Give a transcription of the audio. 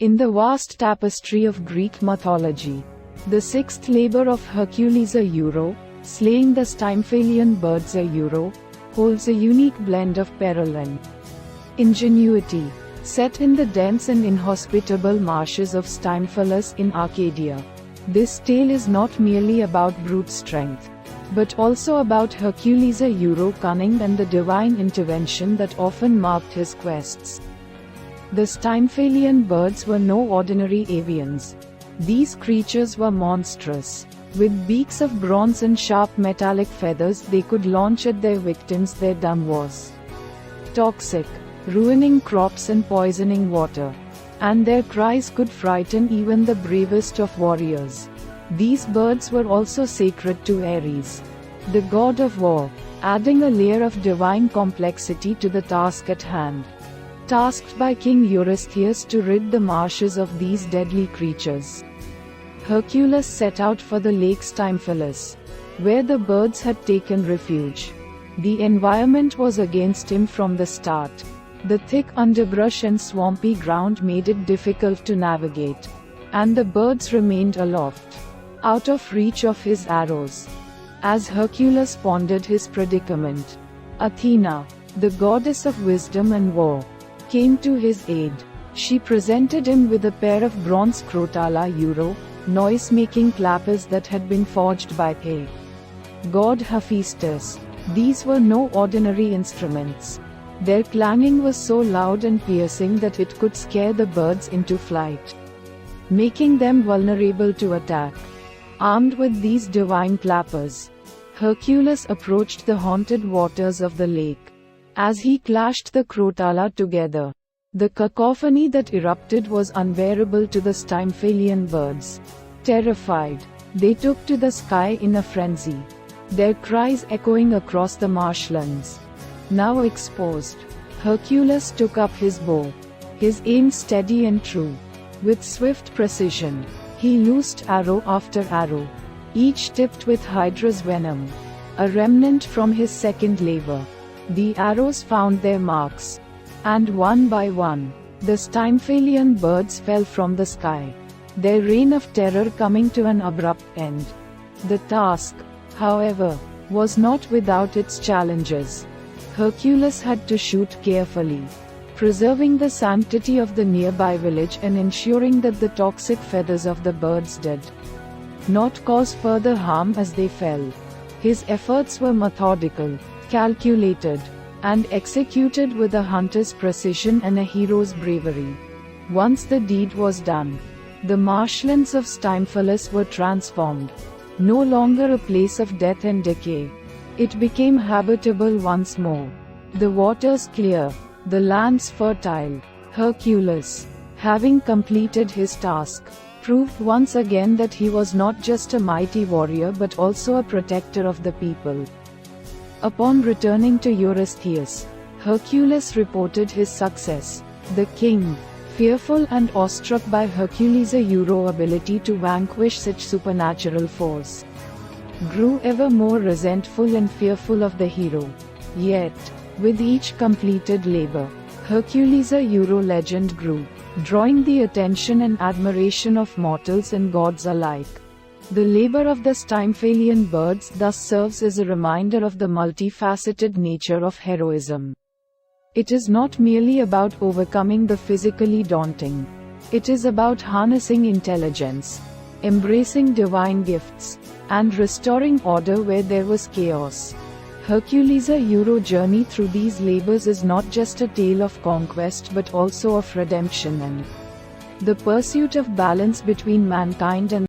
In the vast tapestry of Greek mythology, the sixth labor of Hercules Euro, slaying the Stymphalian birds Euro, holds a unique blend of peril and ingenuity. Set in the dense and inhospitable marshes of Stymphalus in Arcadia, this tale is not merely about brute strength, but also about Hercules Euro cunning and the divine intervention that often marked his quests. The Stymphalian birds were no ordinary avians. These creatures were monstrous. With beaks of bronze and sharp metallic feathers they could launch at their victims. Their dung was toxic, ruining crops and poisoning water. And their cries could frighten even the bravest of warriors. These birds were also sacred to Ares, the god of war, adding a layer of divine complexity to the task at hand. Tasked by King Eurystheus to rid the marshes of these deadly creatures, Hercules set out for the lake Stymphalus, where the birds had taken refuge. The environment was against him from the start. The thick underbrush and swampy ground made it difficult to navigate, and the birds remained aloft, out of reach of his arrows. As Hercules pondered his predicament, Athena, the goddess of wisdom and war, came to his aid. She presented him with a pair of bronze crotala Euro, noise-making clappers that had been forged by a god Hephaestus. These were no ordinary instruments. Their clanging was so loud and piercing that it could scare the birds into flight, making them vulnerable to attack. Armed with these divine clappers, Hercules approached the haunted waters of the lake. As he clashed the crotala together, the cacophony that erupted was unbearable to the Stymphalian birds. Terrified, they took to the sky in a frenzy, their cries echoing across the marshlands. Now exposed, Hercules took up his bow, his aim steady and true. With swift precision, he loosed arrow after arrow, each tipped with Hydra's venom, a remnant from his second labor. The arrows found their marks, and one by one, the Stymphalian birds fell from the sky, their reign of terror coming to an abrupt end. The task, however, was not without its challenges. Hercules had to shoot carefully, preserving the sanctity of the nearby village and ensuring that the toxic feathers of the birds did not cause further harm as they fell. His efforts were methodical, calculated, and executed with a hunter's precision and a hero's bravery. Once the deed was done, the marshlands of Stymphalus were transformed. No longer a place of death and decay, it became habitable once more. The waters clear, the lands fertile. Hercules, having completed his task, proved once again that he was not just a mighty warrior but also a protector of the people. Upon returning to Eurystheus, Hercules reported his success. The king, fearful and awestruck by Hercules' Euro ability to vanquish such supernatural force, grew ever more resentful and fearful of the hero. Yet, with each completed labor, Hercules' Euro legend grew, drawing the attention and admiration of mortals and gods alike. The labor of the Stymphalian birds thus serves as a reminder of the multifaceted nature of heroism. It is not merely about overcoming the physically daunting. It is about harnessing intelligence, embracing divine gifts, and restoring order where there was chaos. Hercules' Euro journey through these labors is not just a tale of conquest but also of redemption and the pursuit of balance between mankind and